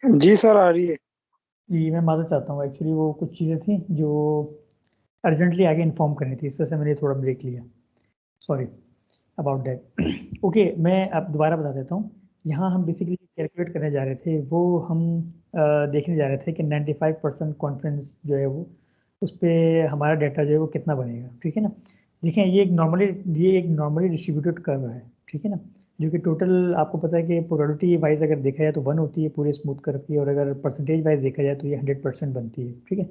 जी sir, आ रही है। जी मैं माज़रत चाहता हूँ। एक्चुअली वो कुछ चीज़ें थी जो अर्जेंटली आगे इन्फॉर्म करनी थी, इस वजह से मैंने थोड़ा ब्रेक लिया। Sorry about that. ओके, मैं अब दोबारा बता देता हूँ। यहाँ हम बेसिकली कैलकुलेट करने जा रहे थे, वो हम देखने जा रहे थे कि 95% कॉन्फिडेंस जो है वो उस पर हमारा डाटा जो है वो कितना बनेगा। ठीक है ना। देखें, ये एक नॉर्मली डिस्ट्रीब्यूटेड कर्व है। ठीक है ना। जो कि टोटल आपको पता है कि प्रोबेबिलिटी वाइज अगर देखा जाए तो 1 होती है पूरे स्मूथ कर्व की, और अगर परसेंटेज वाइज देखा जाए तो ये 100% बनती है। ठीक है।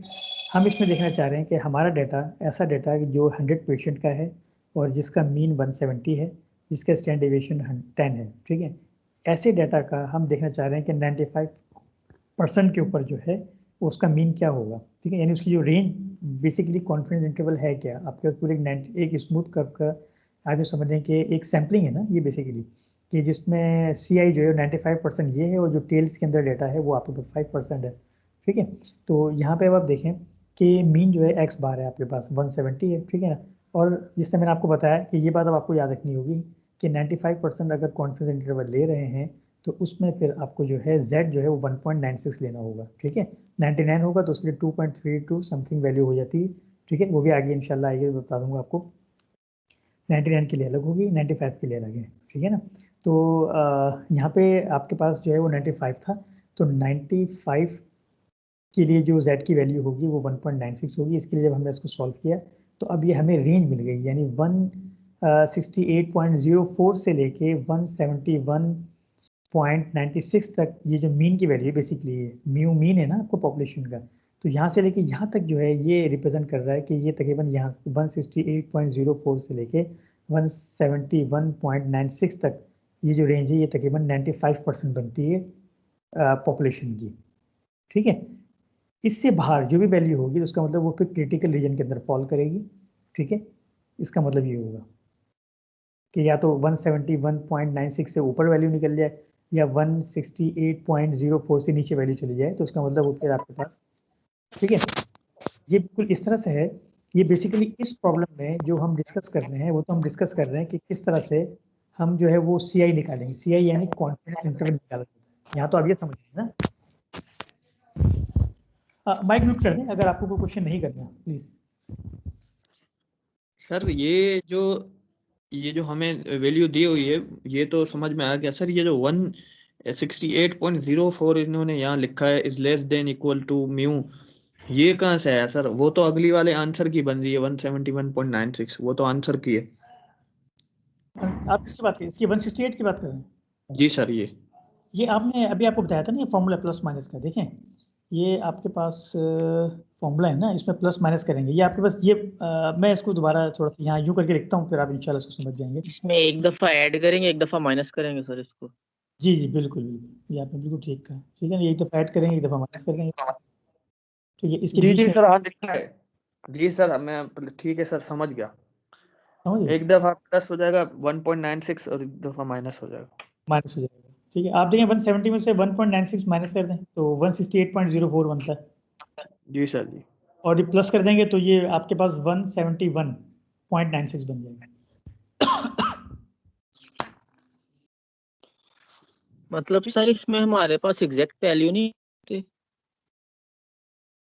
हम इसमें देखना चाह रहे हैं कि हमारा डाटा ऐसा डाटा जो 100 पेशेंट का है और जिसका मीन 170 है, जिसका स्टैंडर्ड डेविएशन 10 है। ठीक है। ऐसे डाटा का हम देखना चाह रहे हैं कि 95% के ऊपर जो है उसका मीन क्या होगा। ठीक है, यानी उसकी जो रेंज, बेसिकली कॉन्फिडेंस इंटरवल है क्या आपके पास पूरे एक स्मूथ कर्व का। आप ये समझ लें कि एक सैम्पलिंग है ना ये बेसिकली, कि जिसमें सी आई जो है 95% ये है और जो टेल्स के अंदर डाटा है वो आपके पास 5% है। ठीक है। तो यहाँ पे अब आप देखें कि मीन जो है एक्स बार है आपके पास 170 है। ठीक है ना। और जिससे मैंने आपको बताया कि ये बात अब आपको याद रखनी होगी कि 95% अगर कॉन्फिडेंस इंटरवल ले रहे हैं तो उसमें फिर आपको जो है z जो है वो 1.96 लेना होगा। ठीक है। 99 होगा तो उसके लिए 2.32 समथिंग वैल्यू हो जाती है। ठीक है, वो भी आगे इंशाल्लाह आगे बता दूंगा आपको। 99 के लिए अलग होगी, 95 के लिए अलग है। ठीक है ना। तो यहाँ पे आपके पास जो है वो 95 था, तो 95 के लिए जो z की वैल्यू होगी वो 1.96 होगी। इसके लिए जब हमने इसको सॉल्व किया तो अब ये हमें रेंज मिल गई, यानी 168.04 से लेके 171.96 तक। ये जो मीन की वैल्यू है बेसिकली, ये म्यू मीन है ना आपको पॉपुलेशन का, तो यहाँ से लेके यहाँ तक जो है ये रिप्रेजेंट कर रहा है कि ये तकरीबन यहाँ 168.04 से लेके 171.96 तक ये जो रेंज है ये तकरीबन 95% बनती है पॉपुलेशन की। ठीक है। इससे बाहर जो भी वैल्यू होगी तो उसका मतलब वो फिर क्रिटिकल रीजन के अंदर फॉल करेगी। ठीक है। इसका मतलब ये होगा कि या तो 171.96 से ऊपर वैल्यू निकल जाए या 168.04 से नीचे वैल्यू चली जाए, तो उसका मतलब वो फिर आपके पास। ठीक है। ये बिल्कुल इस तरह से है। ये बेसिकली इस प्रॉब्लम में जो हम डिस्कस कर रहे हैं वो तो हम डिस्कस कर रहे हैं कि किस तरह से हम जो है वो सी आई निकालेंगे। सी आई यानी कॉन्फिडेंस इंटरवल निकालेंगे। यहाँ तो आप ये समझ रहे हैं ना। माइक म्यूट कर दें अगर आपको कोई क्वेश्चन नहीं करना प्लीज। सर ये जो हमें वैल्यू दी हुई है, ये तो समझ में आ गया सर। ये जो 168.04 इन्होंने यहाँ लिखा है is less than equal to mu, ये कहाँ से आया सर? वो तो अगली वाले आंसर की बन रही है 171.96, वो तो आंसर की है। आप किसकी बात करें, इसकी 168 की बात कर रहे हैं? जी सर। ये आपने अभी आपको बताया था ना, ये फॉर्मूला प्लस माइनस का। देखें, ये आपके पास फॉर्मूला है ना, इसमें प्लस माइनस करेंगे। ये आपके पास ये मैं इसको दोबारा थोड़ा सा यहाँ यूं करके लिखता हूँ, फिर आप इंशाल्लाह इसको समझ जाएंगे। इसमें एक दफा ऐड करेंगे, एक दफा माइनस करेंगे सर इसको। जी जी बिल्कुल बिल्कुल, ये आपने बिल्कुल ठीक कहा। ठीक है ना, एक दफ़ा ऐड करेंगे, एक दफ़ा माइनस करेंगे। ठीक है, इसके जी बीच जी में सर, हाँ लिखना है। जी सर, मैं ठीक है सर, समझ गया। समझ गए, एक दफा प्लस हो जाएगा 1.96 और एक दफा माइनस हो जाएगा। माइनस हो जाएगा। ठीक है, आप देखें 170 में से 1.96 माइनस कर दें तो 168.04 बनता है। जी सर जी। और ये प्लस कर देंगे तो ये आपके पास 171.96 बन जाएगा। मतलब सर इसमें हमारे पास एग्जैक्ट वैल्यू नहीं होती।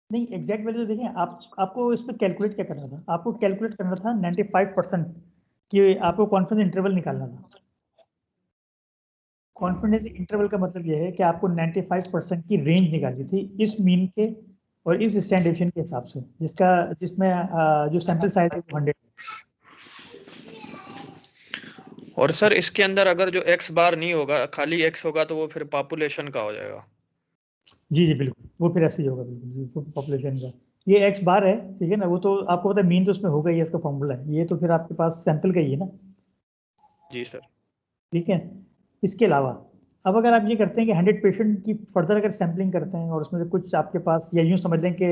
नहीं, एग्जैक्ट वैल्यू देखिए, आपको इस पर कैलकुलेट क्या करना था, आपको कैलकुलेट करना था 95% कि आपको कॉन्फिडेंस इंटरवल निकालना था। कॉन्फिडेंस इंटरवल का मतलब यह है कि आपको 95% की रेंज निकालनी थी इस मीन के और इस स्टैंडर्ड डेविएशन के हिसाब से, जिसमें जो सैंपल साइज है वो 100 है। और सर इसके अंदर अगर जो एक्स बार नहीं होगा, खाली एक्स होगा, तो वो फिर पॉपुलेशन का हो जाएगा। जी जी बिल्कुल, वो फिर ऐसे ही होगा बिल्कुल पॉपुलेशन का। ये एक्स बार है। ठीक है ना, वो तो आपको पता है मीन तो उसमें होगा ही, इसका फॉर्मूला है ये, तो फिर आपके पास सैंपल का ही है ना। जी सर। ठीक है। इसके अलावा अब अगर आप ये करते हैं कि 100 पेशेंट की फर्दर अगर सैम्पलिंग करते हैं और उसमें से कुछ आपके पास, या यूँ समझ लें कि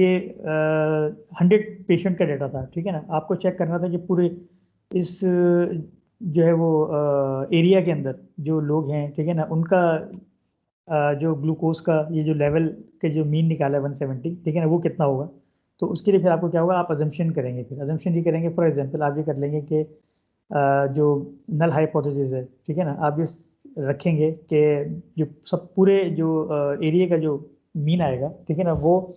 ये 100 पेशेंट का डाटा था। ठीक है ना, आपको चेक करना था कि पूरे इस जो है वो एरिया के अंदर जो लोग हैं, ठीक है ना, उनका जो ग्लूकोज का ये जो लेवल के जो मीन निकाला है 170, ठीक है ना, वो कितना होगा। तो उसके लिए फिर आपको क्या होगा, आप अजम्पशन करेंगे। फिर अजम्पशन ये करेंगे, फॉर एग्जांपल आप ये कर लेंगे कि जो नल हाइपोथेसिस है, ठीक है ना, आप इस रखेंगे कि जो सब पूरे जो एरिया का जो मीन आएगा, ठीक है ना, वो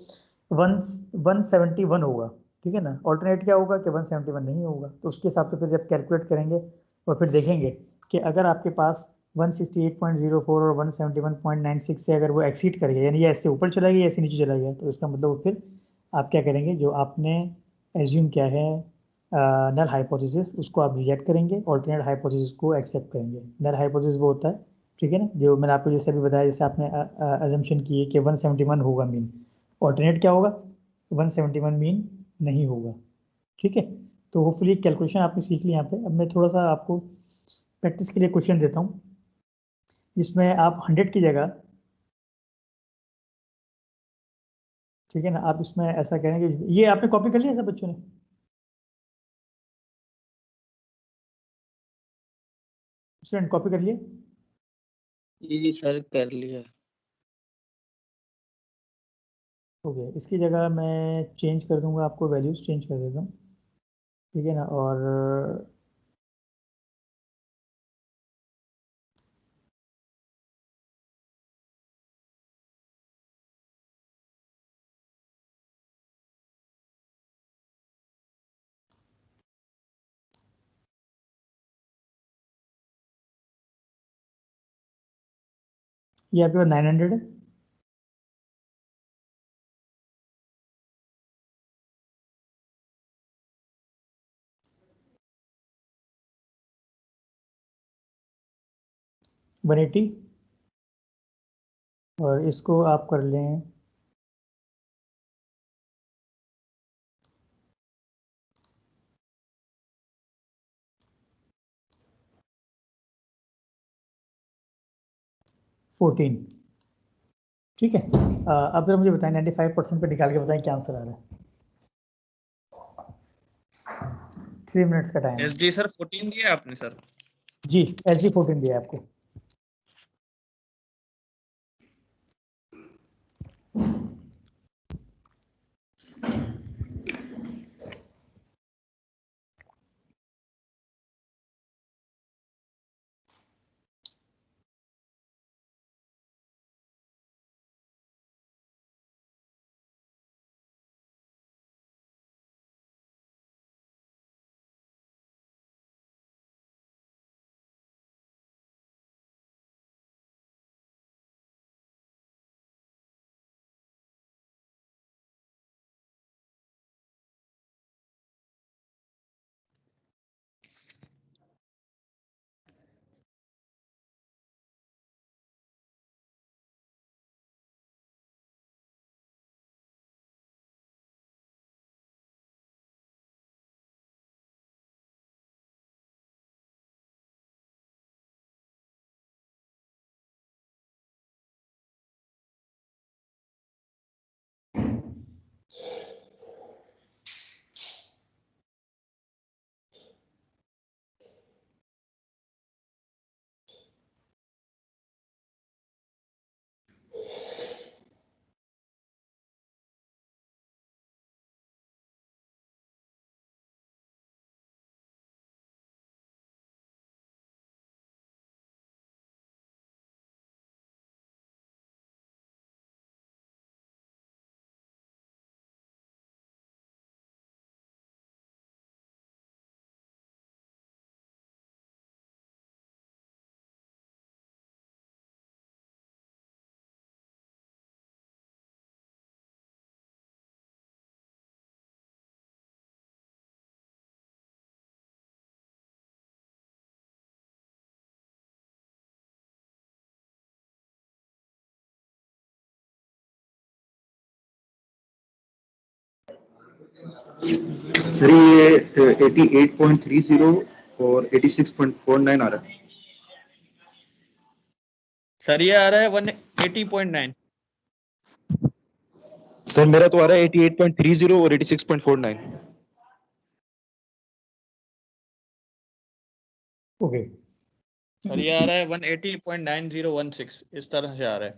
171 होगा, ठीक है ना। ऑल्टरनेट क्या होगा कि 171 नहीं होगा, तो उसके हिसाब से फिर जब कैलकुलेट करेंगे और फिर देखेंगे कि अगर आपके पास 168.04 और 171.96 से अगर वो एक्सीड कर गया, यानी ये ऐसे ऊपर चला गया ऐसे नीचे चला गया, तो इसका मतलब वो फिर आप क्या करेंगे, जो आपने एज्यूम किया है नल हाइपोथेसिस, उसको आप रिजेक्ट करेंगे, ऑल्टरनेट हाइपोथेसिस को एक्सेप्ट करेंगे। नल हाइपोथेसिस वो होता है, ठीक है ना, जो मैंने आपको जैसे अभी बताया, जैसे आपने अजम्पशन की है कि 171 होगा मीन, ऑल्टरनेट क्या होगा, 171 मीन नहीं होगा, ठीक है। तो होपफुली कैलकुलेशन आपने सीख ली यहाँ पे। अब मैं थोड़ा सा आपको प्रैक्टिस के लिए क्वेश्चन देता हूँ, जिसमें आप 100 की जगह, ठीक है ना, आप इसमें ऐसा करेंगे, ये आपने कॉपी कर लिया सब बच्चों ने, स्टूडेंट कॉपी कर लिया? जी सर कर लिया। ओके, इसकी जगह मैं चेंज कर दूंगा, आपको वैल्यूज चेंज कर देता हूँ, ठीक है ना। और ये आपके पास 900 है, वन एटी, और इसको आप कर लें 14, ठीक है। अब जरा मुझे बताएं 95% पे निकाल के बताएं क्या आंसर आ रहा है। 3 मिनट्स का टाइम है। एस डी सर 14 दिया आपने सर? जी, एस डी 14 दिया है आपको। सर ये 88.30 और 86.49 आ रहा है। सर ये आ रहा है 180.9। सर मेरा तो आ रहा है 88.30 और 86.49। ओके, सर ये आ रहा है 180.9016, इस तरह से आ रहा है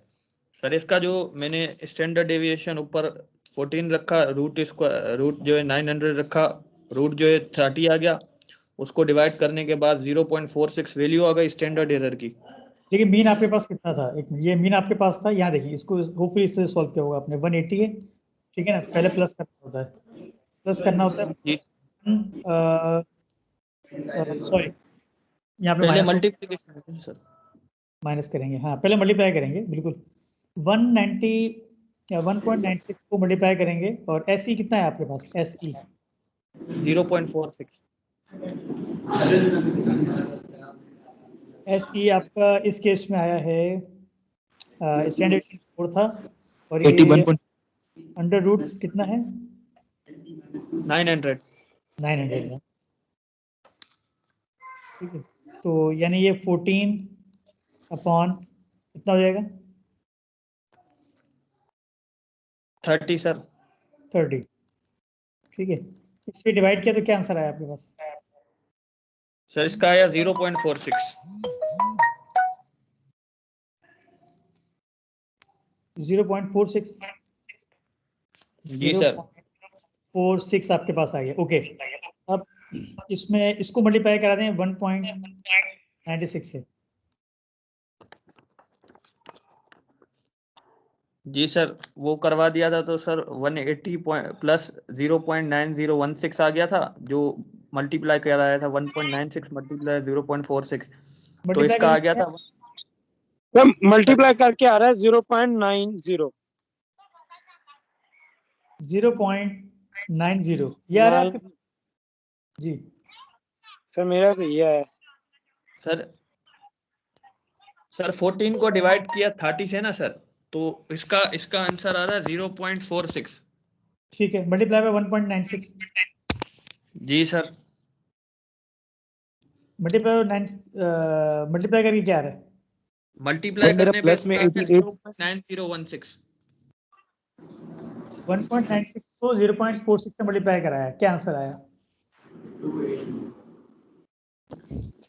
सर। इसका जो मैंने स्टैंडर्ड डेविएशन ऊपर 14 रखा, रूट जो है 900 रखा, रूट जो है 30 आ गया, उसको डिवाइड करने के बाद 0.46 वैल्यू आ गई स्टैंडर्ड एरर की। देखिए मीन आपके पास कितना था, एक मिनट, ये मीन आपके पास था, यहाँ देखिए इसको होपफुली इससे सॉल्व किया होगा आपने। 180 है, ठीक है ना, पहले प्लस करना होता है, प्लस करना होता है, जी सॉरी यहाँ पे पहले माइनस मल्टीप्लिकेशन सर। माइनस करेंगे, हाँ पहले मल्टीप्लाई करेंगे बिल्कुल। 190 या 1.96 को मल्टीप्लाई करेंगे, और एस ई कितना है आपके पास, एस ई 0.46। एस ई आपका इस केस में आया है, स्टैंडर्ड 4 था, और ये 81. अंडर रूट कितना है, 900। 900 है, ठीक है। तो यानी ये 14 अपॉन कितना हो जाएगा, 30 सर। 30, ठीक है। इससे डिवाइड किया तो क्या आंसर आया आपके पास, सर इसका आया 0.46। 0.46, जी सर। 0.46 आपके पास आ गया, ओके। अब इसमें इसको मल्टीप्लाई करा दें 1.96 से, जी सर वो करवा दिया था तो सर 180 प्लस 0.9016 आ गया था, जो मल्टीप्लाई कराया था 1.96 मल्टीप्लाई 0.46, तो मल्टीप्लाई इसका आ करके गया था सर मल्टीप्लाई करके आ रहा है 0.90 0.90 ये आ रहा है आपके पास, जी सर मेरा तो ये है। सर। सर 14 को डिवाइड किया 30 से ना सर, तो इसका इसका आंसर आ रहा है 0.46। ठीक है, मल्टीप्लाई बाय 1.96, जी सर। मल्टीप्लाई मल्टीप्लाई करके क्या आ रहा है, मल्टीप्लाई सर मेरा करने पे प्लस में 88. 0.9016। 1.96 को 0.46 से मल्टीप्लाई कराया, क्या आंसर आया,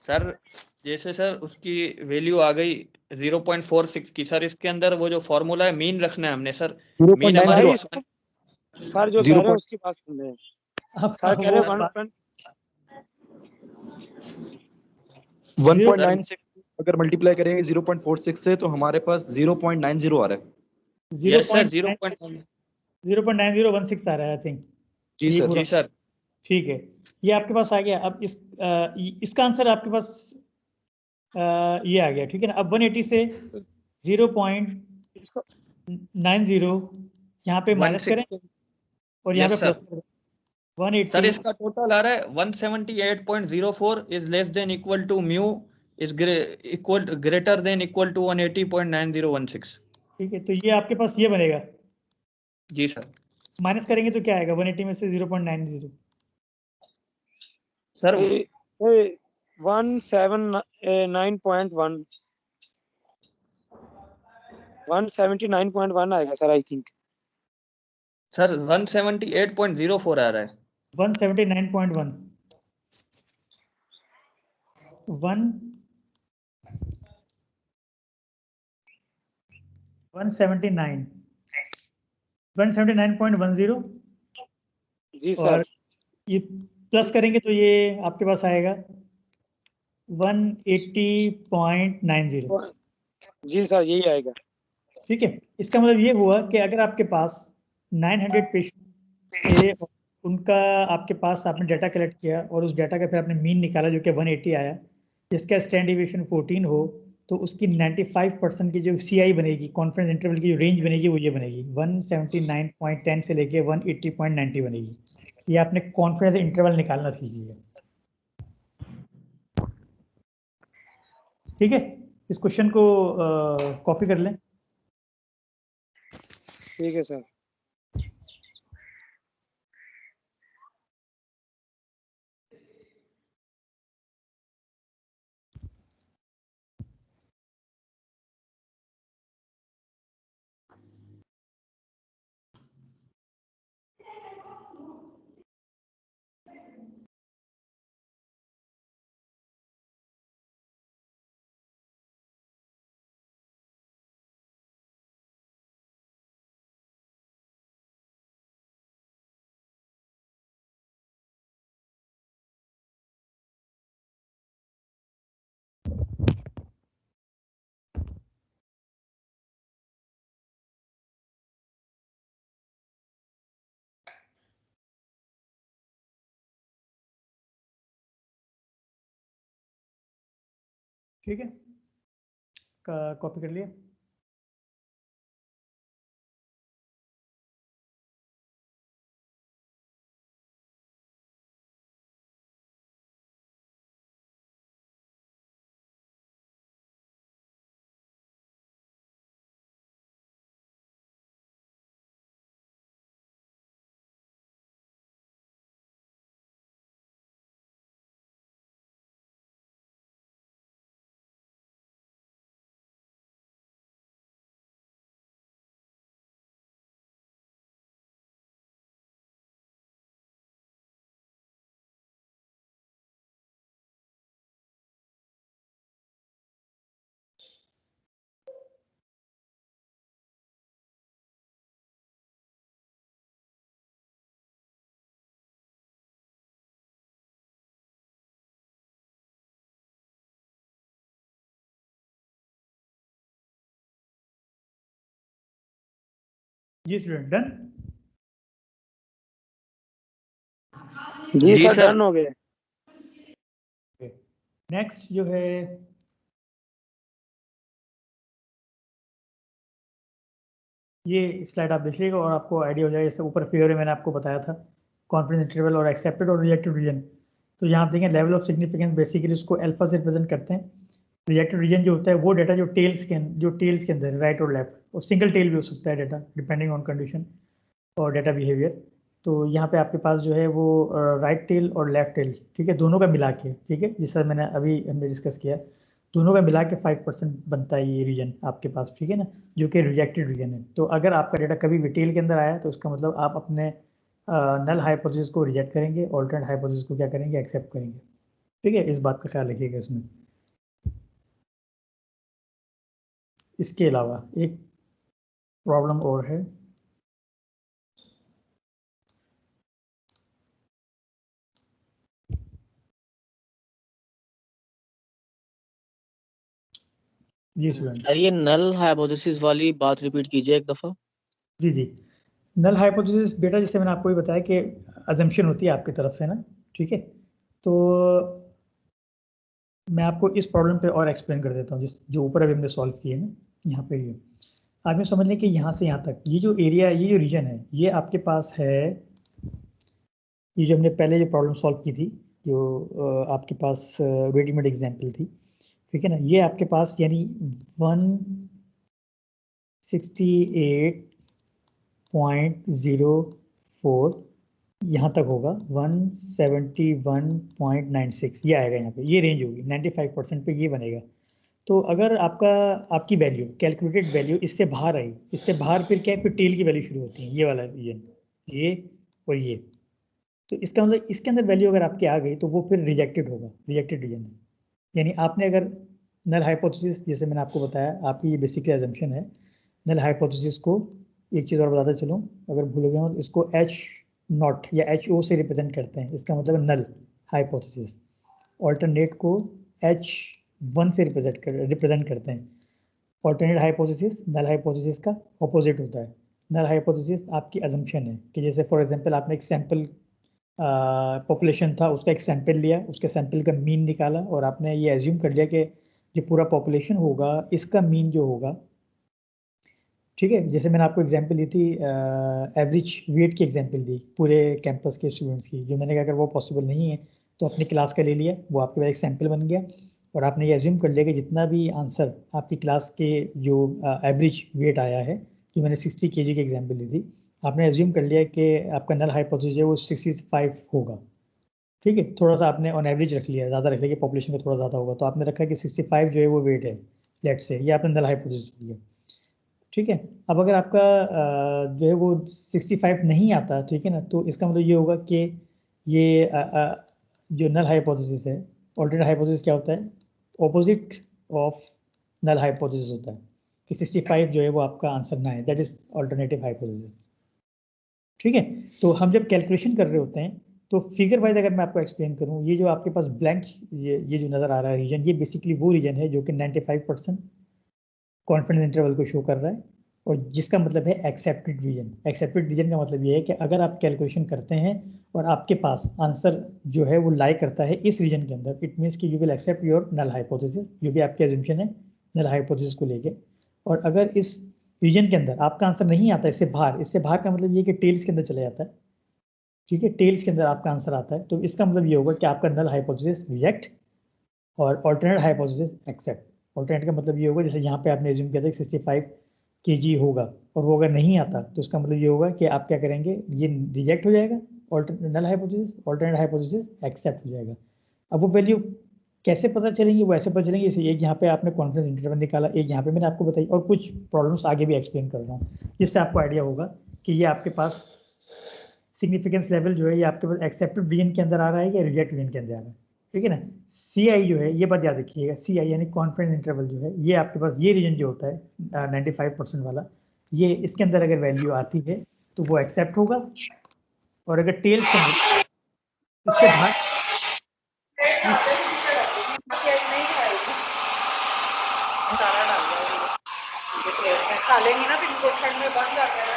सर जैसे सर उसकी वैल्यू आ गई 0.46 की, सर इसके अंदर वो जो फॉर्मूला है मीन रखना है हमने सर। मीन 0.90. हमारे भाई इसको सर जो कह रहे हैं उसकी बात सुन रहे हैं। अब सर कह रहे हैं वो 1.96 अगर मल्टीप्लाई करेंगे 0.46 से तो हमारे पास 0.90 आ रहा है. यस सर 0.96 0.9016 आ रहा है, आई थिंक जी ये सर. पूरा, जी सर। ठीक है, ये आपके पास आ गया। अब इसका आंसर आपके पास ये आ गया, ठीक है ना। अब 180 से 0.90 यहाँ पे माइनस करें 16। और यहाँ पे यस प्लस सर। करें, सर 180 इसका टोटल आ रहा है 178.04 is less than equal to mu is equal greater than equal to 180.9016। ठीक है। तो ये आपके पास ये बनेगा, जी सर। माइनस करेंगे तो क्या आएगा 180 में से 0.90, सर 179.1 179.1 आएगा सर आई थिंक। सर 178.04 आ रहा है। 179.1 179.10 जी और सर। ये प्लस करेंगे तो ये आपके पास आएगा 180.90, जी सर यही आएगा। ठीक है। इसका मतलब ये हुआ कि अगर आपके पास 900 पेशेंट थे, और उनका आपके पास आपने डाटा कलेक्ट किया और उस डाटा का फिर आपने मीन निकाला जो कि 180 आया, जिसका स्टैंड डिविएशन 14 हो, तो उसकी 95% की जो सीआई बनेगी, कॉन्फिडेंस इंटरवल की जो रेंज बनेगी, वो ये बनेगी 179.10 से लेके 180.90 बनेगी। ये आपने कॉन्फिडेंस इंटरवल निकालना सीखिए, ठीक है। इस क्वेश्चन को कॉपी कर लें। ठीक है सर। ठीक है, कॉपी कर लिया। जी स्टूडेंट, डन। जी जी सर सर। डन हो गए। नेक्स्ट जो है ये स्लाइड आप देख लीजिएगा और आपको आइडिया हो जाएगा। जैसे ऊपर फिगर में मैंने आपको बताया था कॉन्फिडेंस इंटरवल और एक्सेप्टेड और रिजेक्टेड रीजन। तो यहाँ आप देखें लेवल ऑफ सिग्निफिकेंस बेसिकली उसको अल्फा से रिप्रेजेंट करते हैं। रिजेक्टेड रीजन जो होता है वो डाटा जो टेल्स के अंदर राइट और लेफ्ट, और सिंगल टेल भी हो सकता है डाटा डिपेंडिंग ऑन कंडीशन और डाटा बिहेवियर। तो यहाँ पे आपके पास जो है वो राइट टेल और लेफ्ट टेल, ठीक है, दोनों का मिला के, ठीक है, जैसा मैंने अभी हमने डिस्कस किया, दोनों का मिला के 5% बनता है ये रीजन आपके पास, ठीक है ना, जो कि रिजेक्टेड रीजन है। तो अगर आपका डाटा कभी भी टेल के अंदर आया तो उसका मतलब आप अपने नल हाइपोथेसिस को रिजेक्ट करेंगे, ऑल्टरनेट हाइपोथेसिस को क्या करेंगे, एक्सेप्ट करेंगे। ठीक है, इस बात का ख्याल रखिएगा इसमें। इसके अलावा एक प्रॉब्लम और है, जी स्टूडेंट। सर ये नल हाइपोथेसिस वाली बात रिपीट कीजिए एक दफा। जी जी, नल हाइपोथेसिस बेटा जैसे मैंने आपको भी बताया कि अजम्पशन होती है आपकी तरफ से ना, ठीक है। तो मैं आपको इस प्रॉब्लम पे और एक्सप्लेन कर देता हूँ, जिस जो ऊपर अभी हमने सॉल्व किए ना, यहाँ पे ये आप ये समझ लें कि यहाँ से यहाँ तक ये जो एरिया, ये जो रीजन है, ये आपके पास है, ये जो हमने पहले जो प्रॉब्लम सॉल्व की थी, जो आपके पास रेडीमेड एग्जाम्पल थी, ठीक है ना, ये आपके पास यानी 168.04 यहाँ तक होगा, 171.96 ये आएगा, यहाँ पे ये रेंज होगी, 95% पे ये बनेगा। तो अगर आपकी वैल्यू कैलकुलेटेड वैल्यू इससे बाहर आई, इससे बाहर फिर क्या है, फिर टेल की वैल्यू शुरू होती है, ये वाला रीजन, ये और ये। तो इसका मतलब इसके अंदर वैल्यू अगर आपके आ गई तो वो फिर रिजेक्टेड होगा, रिजेक्टेड रीजन है। यानी आपने अगर नल हाइपोथेसिस, जैसे मैंने आपको बताया, आपकी ये बेसिकली अजम्पशन है, नल हाइपोथेसिस को एक चीज़ और बताता चलूँ, अगर भूल गए हो तो इसको H0 या HO से रिप्रेजेंट करते हैं, इसका मतलब नल हाइपोथेसिस। ऑल्टरनेट को H1 से रिप्रेजेंट करते हैं। ऑल्टरनेट हाइपोथेसिस नल हाइपोथेसिस का ऑपोजिट होता है। नल हाइपोथेसिस आपकी अजम्पशन है कि जैसे फॉर एग्जांपल आपने एक सैंपल पॉपुलेशन था, उसका एक सैंपल लिया, उसके सैंपल का मीन निकाला और आपने ये एज्यूम कर लिया कि जो पूरा पॉपुलेशन होगा इसका मीन जो होगा, ठीक है, जैसे मैंने आपको एग्जांपल दी थी, एवरेज वेट की एग्जांपल दी पूरे कैंपस के स्टूडेंट्स की, जो मैंने कहा अगर वो पॉसिबल नहीं है तो अपनी क्लास का ले लिया, वो आपके पास एक सैंपल बन गया और आपने ये एज्यूम कर लिया कि जितना भी आंसर आपकी क्लास के जो एवरेज वेट आया है, जो मैंने 60 kg की एग्जाम्पल दी थी, आपने एज्यूम कर लिया कि आपका नल हाइपोथेसिस है वो 65 होगा, ठीक है, थोड़ा सा आपने ऑन एवरेज रख लिया, ज़्यादा रख लिया कि पॉपुलेशन में थोड़ा ज़्यादा होगा, तो आपने रखा कि 65 जो है वो वेट है, लेट से, ये आपने नल हाइपोथेसिस लिया, ठीक है। अब अगर आपका जो है वो 65 नहीं आता, ठीक है ना, तो इसका मतलब ये होगा कि ये जो नल हाइपोथेसिस है, ऑल्टरनेट हाइपोथेसिस क्या होता है, ऑपोजिट ऑफ नल हाइपोथेसिस होता है, कि 65 जो है वो आपका आंसर ना है, दैट इज ऑल्टरनेटिव हाइपोथेसिस, ठीक है। तो हम जब कैलकुलेशन कर रहे होते हैं तो फिगर वाइज अगर मैं आपको एक्सप्लेन करूं, ये जो आपके पास ब्लैंक ये जो नज़र आ रहा है रीजन, ये बेसिकली वो रीजन है जो कि 95% कॉन्फिडेंस इंटरवल को शो कर रहा है, और जिसका मतलब है एक्सेप्टेड रीजन। एक्सेप्टेड रीजन का मतलब ये है कि अगर आप कैलकुलेशन करते हैं और आपके पास आंसर जो है वो लाई करता है इस रीजन के अंदर, इट मीन्स कि you will accept your null hypothesis, जो भी आपकी एजम्पशन है नल हाइपोथेसिस को लेके। और अगर इस रीजन के अंदर आपका आंसर नहीं आता इससे बाहर का मतलब ये कि टेल्स के अंदर चला जाता है, ठीक है, टेल्स के अंदर आपका आंसर आता है, तो इसका मतलब ये होगा कि आपका नल हाइपोथेसिस रिजेक्ट और ऑल्टरनेट हाइपोथेसिस एक्सेप्ट। ऑल्टरनेट का मतलब ये होगा, जैसे यहाँ पे आपने एज्यूम किया था 65 kg होगा और वो अगर नहीं आता तो इसका मतलब ये होगा कि आप क्या करेंगे, ये रिजेक्ट हो जाएगा null hypothesis, alternate hypothesis accept हो जाएगा। अब वो वैल्यू कैसे पता चलेंगी, वो ऐसे पता चलेंगे, जैसे एक यहाँ पे आपने कॉन्फिडेंस इंटरवल निकाला, एक यहाँ पे मैंने आपको बताई, और कुछ प्रॉब्लम्स आगे भी एक्सप्लेन कर रहा हूँ जिससे आपको आइडिया होगा कि ये आपके पास सिग्निफिकेंस लेवल जो है ये आपके पास एक्सेप्टेड रीजन के अंदर आ रहा है या रिजेक्ट रीजन के अंदर आ रहा है, ठीक है ना। CI जो है ये बात याद रखिएगा, CI यानी कॉन्फिडेंस इंटरवल जो है ये आपके पास ये रीजन जो होता है 95% वाला, ये इसके अंदर अगर वैल्यू आती है तो वो एक्सेप्ट होगा, और अगर टेल्स के अंदर इससे बाहर खा लेंगे ना, फिर इनको ठंड में बंद कर देना।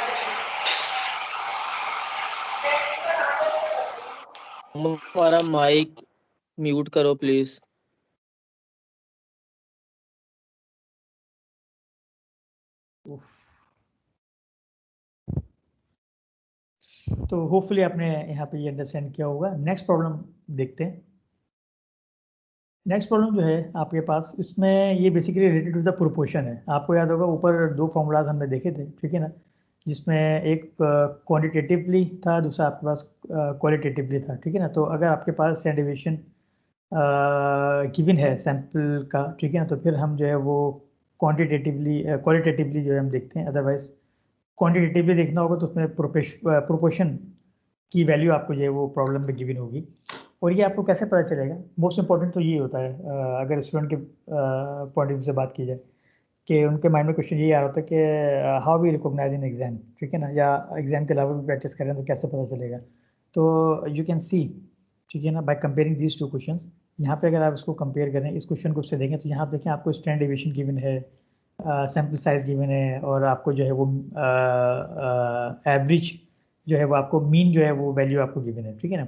हमारा माइक म्यूट करो प्लीज। तो होपफुली आपने यहाँ पे ये अंडरस्टैंड किया होगा। नेक्स्ट प्रॉब्लम देखते हैं। नेक्स्ट प्रॉब्लम जो है आपके पास, इसमें ये basically related to the proportion है। आपको याद होगा ऊपर दो फॉर्मूलाज हमने देखे थे, ठीक है ना, जिसमें एक क्वांटिटेटिवली था, दूसरा आपके पास क्वालिटेटिवली था, ठीक है ना। तो अगर आपके पास स्टैंडर्ड डेविएशन गिवन है सैंपल का, ठीक है ना, तो फिर हम जो है वो क्वालिटेटिवली जो है हम देखते हैं। अदरवाइज क्वांटिटेटिवली देखना होगा तो उसमें प्रोपोर्शन की वैल्यू आपको जो है वो प्रॉब्लम में गिवन होगी। और ये आपको कैसे पता चलेगा, मोस्ट इंपॉर्टेंट तो ये होता है, अगर स्टूडेंट के पॉइंट ऑफ व्यू से बात की जाए, कि उनके माइंड में क्वेश्चन ये आ रहा था कि how we recognise in exam, ठीक है ना, या एग्जाम के अलावा भी प्रैक्टिस करें तो कैसे पता चलेगा। तो यू कैन सी, ठीक है ना, by comparing these two question. यहाँ पे अगर आप इसको कंपेयर करें, इस क्वेश्चन को उससे देखें, तो यहाँ देखें आपको स्टैंडर्ड डेविएशन गिवन है, सैम्पल साइज गिवन है, और आपको जो है वो एवरेज जो है वो आपको मीन जो है वो वैल्यू आपको गिवन है, ठीक है ना।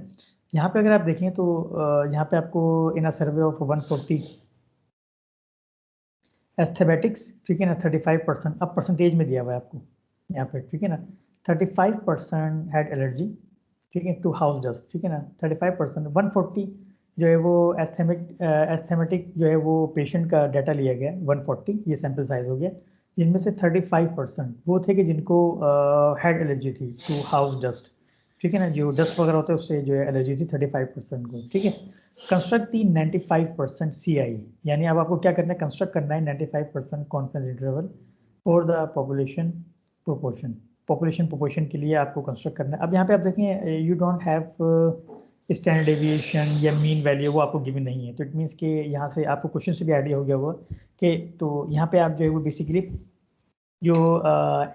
यहाँ पे अगर आप देखें तो यहाँ पे आपको इन अ सर्वे ऑफ 140 एस्थेमेटिक्स, ठीक है ना, 35%, अब परसेंटेज में दिया हुआ है आपको यहाँ पे, ठीक है ना। 35% हैड एलर्जी, ठीक है, टू हाउस डस्ट, ठीक है ना। 35%, 140 जो है वो एस्थेमेटिक जो है वो पेशेंट का डाटा लिया गया 140, ये सैंपल साइज हो गया, जिनमें से 35% वो थे कि जिनको हेड एलर्जी थी टू हाउस डस्ट, ठीक है ना, जो डस्ट वगैरह होता है उससे जो है एलर्जी थी 35% को, ठीक है। कंस्ट्रक्ट दी 95% CI, यानी अब आपको क्या करना है, कंस्ट्रक्ट करना है 95% confidence interval for the population proportion. Population proportion के लिए आपको कंस्ट्रक्ट करना है। अब यहाँ पे आप देखें, you don't have standard deviation या मीन वैल्यू, वो आपको गिवन नहीं है, तो इट मीन्स कि यहाँ से आपको क्वेश्चन से भी आइडिया हो गया होगा कि, तो यहाँ पे आप जो है वो बेसिकली जो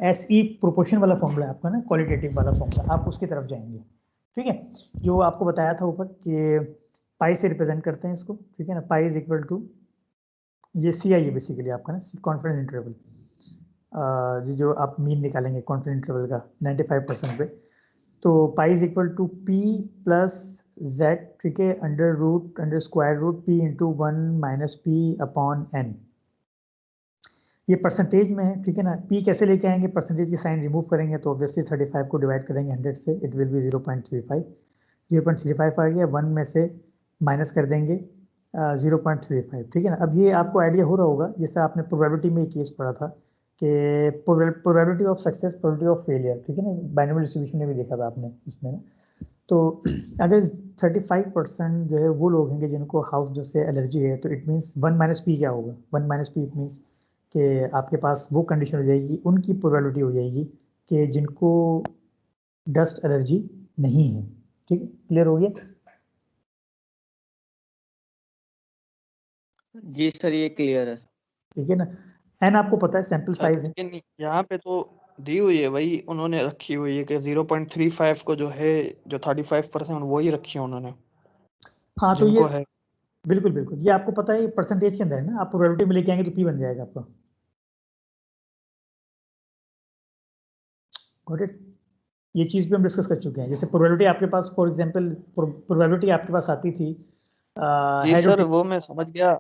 SE प्रोपोर्शन वाला फॉर्मूला है आपका ना, क्वालिटेटिव वाला फॉर्मूला, आप उसकी तरफ जाएंगे, ठीक है, जो आपको बताया था ऊपर कि पाई से रिप्रेजेंट करते हैं इसको, ठीक है ना। पाई इज इक्वल टू ये CI है बेसिकली आपका ना, कॉन्फिडेंस इंटरवल, जो आप मीन निकालेंगे कॉन्फिडेंस इंटरवल का 95% पे, तो pi is equal to P plus Z, ठीक है, under square root P into 1 minus P upon N। ये परसेंटेज में है, ठीक है ना। P कैसे लेके आएंगे, परसेंटेज की साइन रिमूव करेंगे तो ऑब्वियसली 35 को डिवाइड करेंगे 100 से, इट विल बी 0.35 आ गया, 1 में से माइनस कर देंगे 0.35, ठीक है ना। अब ये आपको आइडिया हो रहा होगा, जैसे आपने प्रोबेबिलिटी में एक केस पढ़ा था कि probability of success, probability of failure, ठीक है ना, बाइनोमियल डिस्ट्रीब्यूशन में भी देखा था आपने इसमें ना। तो अगर 35% जो है वो लोग हैं कि जिनको हाउस डस्ट से एलर्जी है, तो इट मीन्स 1 माइनस पी क्या होगा, 1 माइनस पी इट मीन्स कि आपके पास वो कंडीशन हो जाएगी, उनकी प्रोबेबिलिटी हो जाएगी कि जिनको डस्ट एलर्जी नहीं है, ठीक है, क्लियर हो गया। जी सर ये क्लियर है। ठीक है ना। एन आपको पता है सैंपल सर साइज है, लेकिन यहाँ पे तो दी हुई है वही उन्होंने रखी हुई है कि 0.35 को जो है, जो 35% वही रखी है उन्होंने, हाँ तो ये जिनको है। बिल्कुल बिल्कुल, ये आपको पता है परसेंटेज के अंदर है ना, आप प्रोबेबिलिटी में लेके आएंगे तो P बन जाएगा आपका। Got it? ये चीज़ भी हम डिस्कस कर चुके हैं। जैसे प्रोबेबिलिटी आपके पास, फॉर एग्जांपल प्रोबेबिलिटी आपके पास आती थी जी हेड सर, वो मैं समझ गया।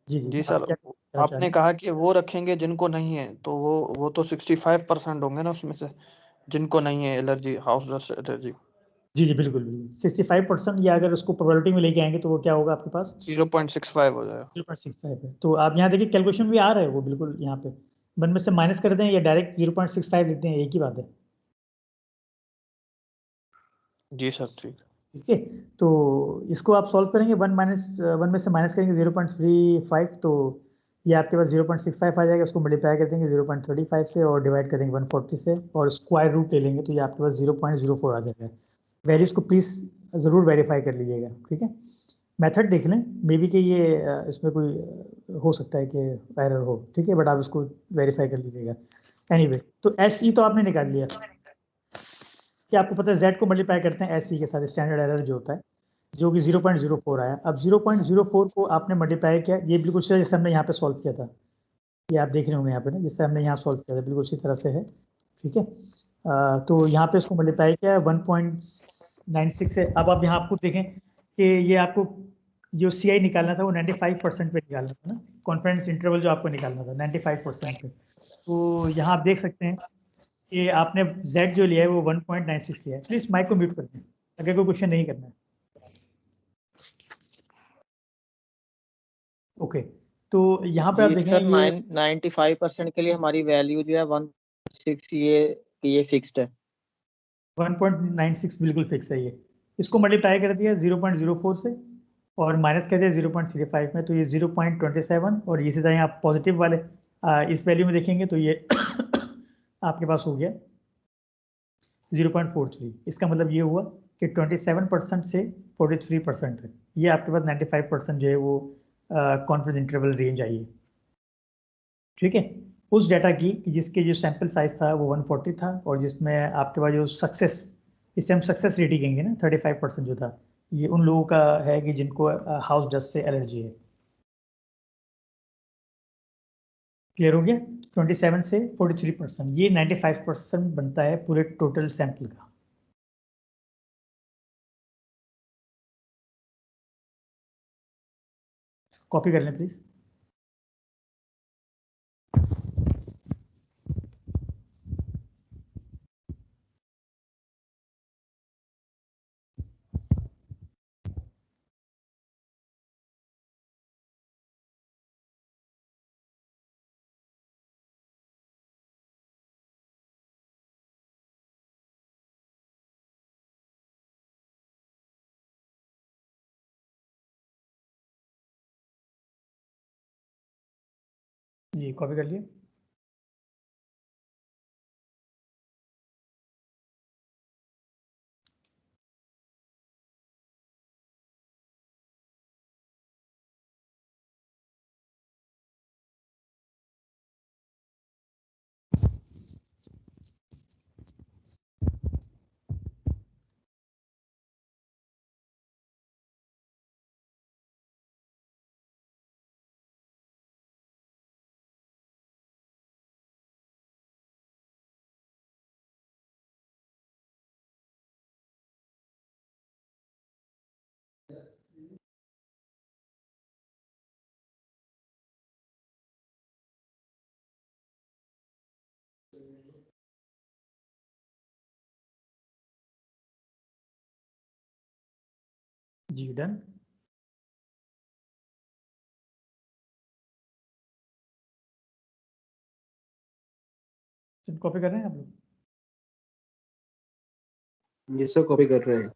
जी जी, जी आप सर, क्या कहना चाह रहे आपने हैं? कहा कि वो रखेंगे जिनको नहीं है, तो वो तो 65% होंगे ना उसमें से, जिनको नहीं है एलर्जी, हाउस डस्ट एलर्जी। जी जी, बिल्कुल बिल्कुल 65%, या अगर उसको प्रोबेबिलिटी में लेके आएंगे तो वो क्या होगा आपके पास? 0.65 हो जाएगा। 0.65 है। तो आप यहाँ देखिए कैलकुलेशन भी आ रहा है वो बिल्कुल यहाँ पे, 1 में से माइनस कर दें या डायरेक्ट 0.65 लिखते हैं, एक ही बात है। जी सर, ठीक। ठीक है, तो इसको आप सॉल्व करेंगे, 1 में से माइनस करेंगे 0.35, तो ये आपके पास 0.65 आ जाएगा। उसको मल्टीप्लाई कर देंगे 0.35 से और डिवाइड कर देंगे 140 से और स्क्वायर रूट ले लेंगे, तो ये आपके पास 0.04 आ जाएगा। वैल्यूज को प्लीज़ ज़रूर वेरीफाई कर लीजिएगा, ठीक है? मेथड देख लें, मे बी कि ये इसमें कोई हो सकता है कि एरर हो, ठीक है, बट आप इसको वेरीफाई कर लीजिएगा। एनीवे, तो एस ई तो आपने निकाल लिया कि आपको पता है जेड को मल्टीप्लाई करते हैं एस सी के साथ, स्टैंडर्ड एरर जो होता है, जो कि 0.04 आया। अब 0.04 को आपने मल्टीप्लाई किया, ये बिल्कुल उसी जैसे हमने यहाँ पे सॉल्व किया था, ये आप देख रहे होंगे यहाँ पे ना, जिससे हमने यहाँ सॉल्व किया था, बिल्कुल उसी तरह से है, ठीक है? तो यहाँ पे इसको मल्टीप्लाई किया 1.96 से। अब आप यहाँ आपको देखें कि ये आपको जो सी आई निकालना था वो 95% पे निकालना था ना, कॉन्फिडेंस इंटरवल जो आपको निकालना था 95% पे। तो यहाँ आप देख सकते हैं कि आपने Z जो लिया है वो 1.96 लिया है। प्लीज माइक को म्यूट कर दें अगर कोई क्वेश्चन नहीं करना है। ओके, तो यहाँ पे आप जी देखें सर, ये 95% के लिए हमारी वैल्यू जो है 16, ये फिक्स्ड है। 1.96 बिल्कुल फिक्स है ये। इसको मल्टीप्लाई कर दिया 0.04 से और माइनस कर दिया 0.35 में, तो ये 0.27, और ये सीधा यहाँ पॉजिटिव वाले इस वैल्यू में देखेंगे तो ये आपके पास हो गया 0.43। इसका मतलब ये हुआ कि 27% से 43% है, ये आपके पास 95% जो है वो कॉन्फिडेंस इंटरवल रेंज आई है, ठीक है? उस डाटा की कि जिसके जो सैंपल साइज था वो 140 था, और जिसमें आपके पास जो सक्सेस, इसे हम सक्सेस रेट ही कहेंगे ना, 35% जो था, ये उन लोगों का है कि जिनको हाउस डस्ट से एलर्जी है। क्लियर हो गया? 27 से 43%, ये 95% बनता है पूरे टोटल सैंपल का। कॉपी कर लें प्लीज। जी कॉपी कर लिए। जी डन। कॉपी कर रहे हैं आप लोग? ये सब कॉपी कर रहे हैं।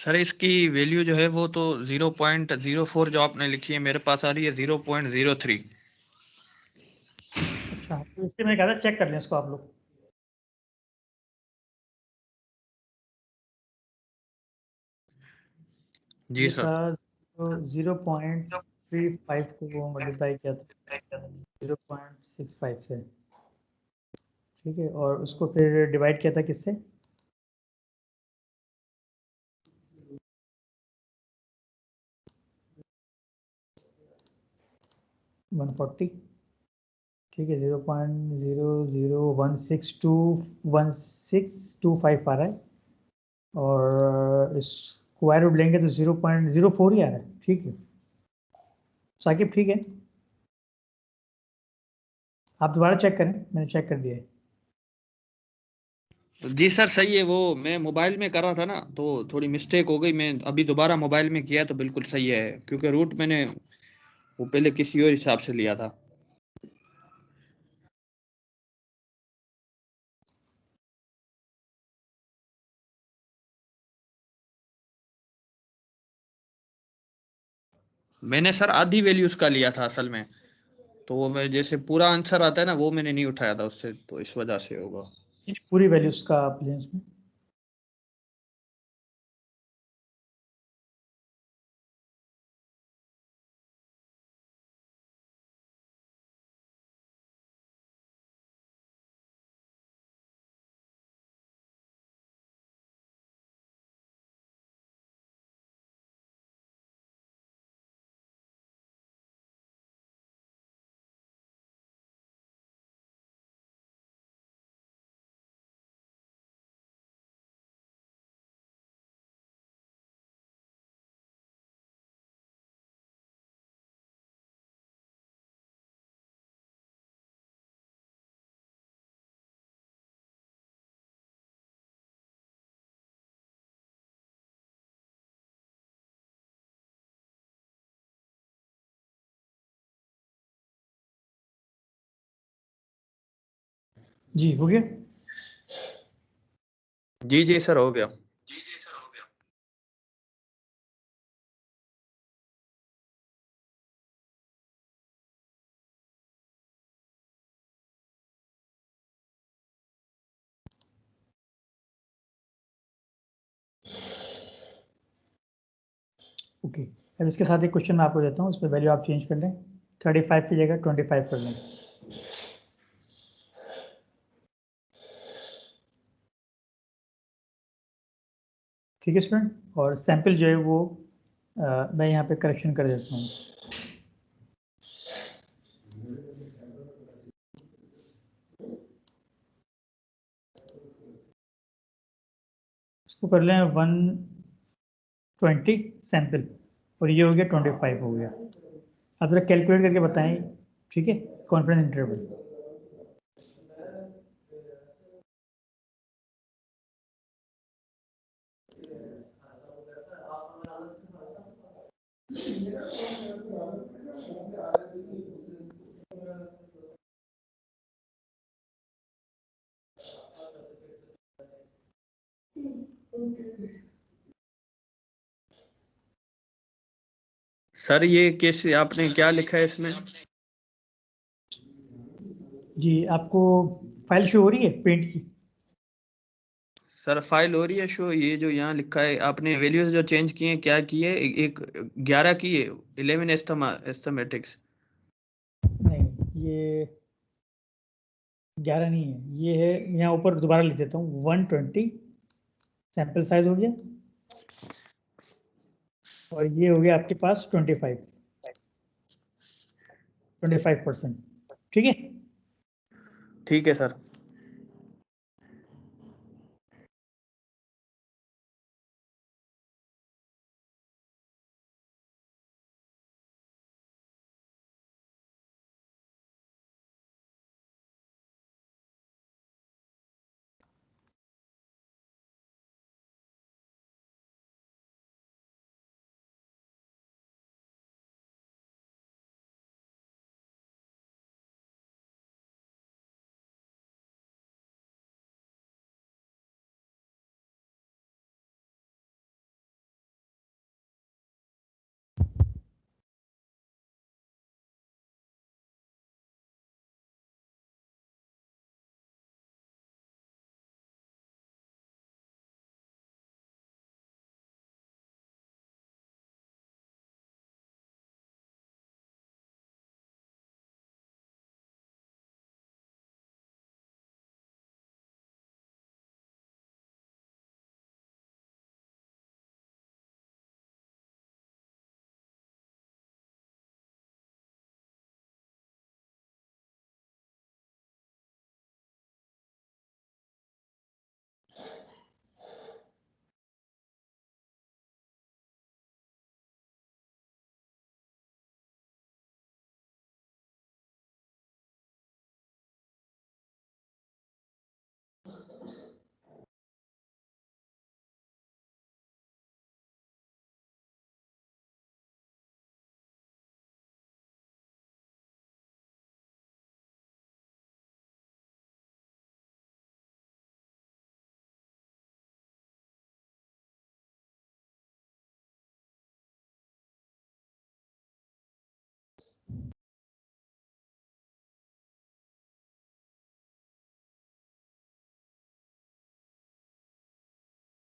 सर इसकी वैल्यू जो है वो तो 0.04 जो आपने लिखी है मेरे पास आ रही है 0.03। अच्छा, तो इसलिए मैं कहा था चेक कर लें इसको आप लोग। जी ये सर। था तो 0.35 को वो मल्टीप्लाई किया था 0.65 से, ठीक है, और उसको फिर डिवाइड किया था किससे? वन फोर्टी, ठीक है, 0.001621625 आ रहा है, और स्क्वायर रूट लेंगे तो 0.04 ही आ रहा है, ठीक है। साकिब ठीक है, आप दोबारा चेक करें, मैंने चेक कर दिया है। जी सर सही है, वो मैं मोबाइल में कर रहा था ना तो थोड़ी मिस्टेक हो गई, मैं अभी दोबारा मोबाइल में किया तो बिल्कुल सही है, क्योंकि रूट मैंने वो पहले किसी और हिसाब से लिया था। मैंने सर आधी वैल्यूज का लिया था असल में, तो वो मैं जैसे पूरा आंसर आता है ना वो मैंने नहीं उठाया था उससे, तो इस वजह से होगा। पूरी वैल्यूज का आप लें इसमें। जी हो गया। जी जी सर हो गया। ओके, अब इसके साथ एक क्वेश्चन मैं आपको देता हूँ, उसमें वैल्यू आप चेंज कर लें, 35 की जगह 25 कर लें। ठीक है स्टूडेंट, और सैंपल जो है वो मैं यहाँ पे करेक्शन कर देता हूँ। इसको कर लें 120 सैंपल, और ये हो गया 25 हो गया। आप जरा कैलकुलेट करके बताएं, ठीक है, कॉन्फिडेंस इंटरवल। सर ये कैसे आपने क्या लिखा है इसमें? जी, आपको फाइल शो हो रही है पेंट की? सर फाइल हो रही है शो, ये जो यहाँ लिखा है आपने वैल्यूज जो चेंज किए हैं क्या किए, एक 11 की है, 11 एस्थमेटिक्स। नहीं, ये 11 नहीं है, ये है, यहाँ ऊपर दोबारा लिख देता हूँ, 120 सैंपल साइज हो गया, और ये हो गया आपके पास 25%, ठीक है। ठीक है सर।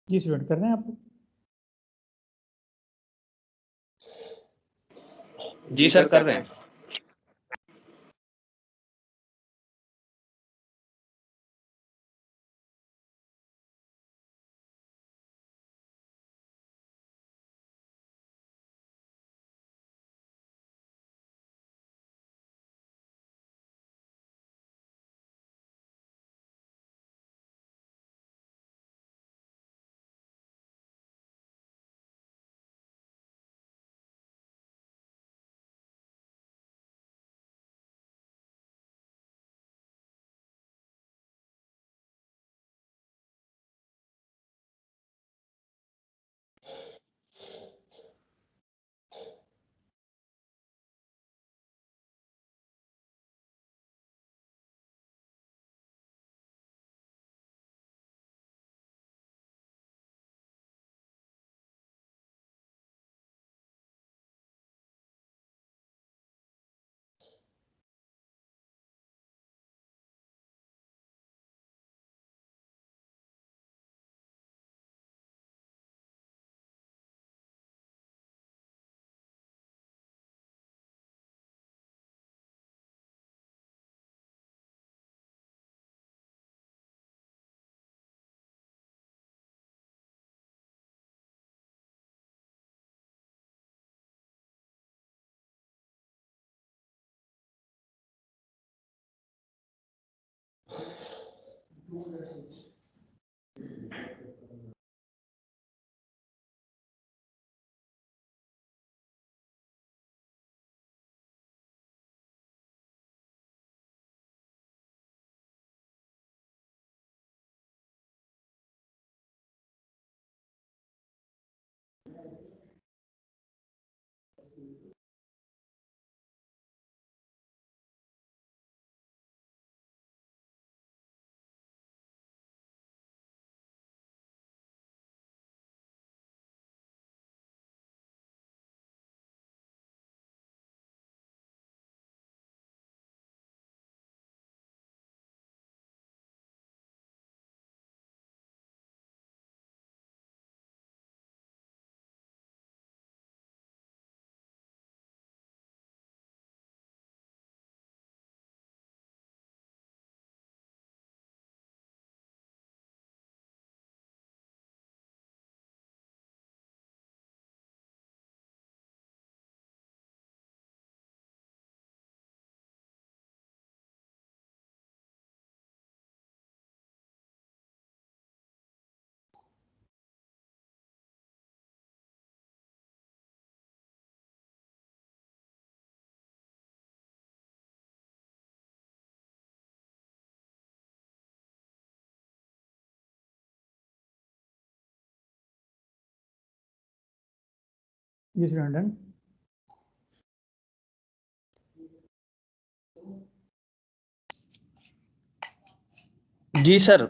जी स्टूडेंट, कर रहे हैं आप? जी सर कर रहे हैं। जी स्टूडेंट डन। जी सर।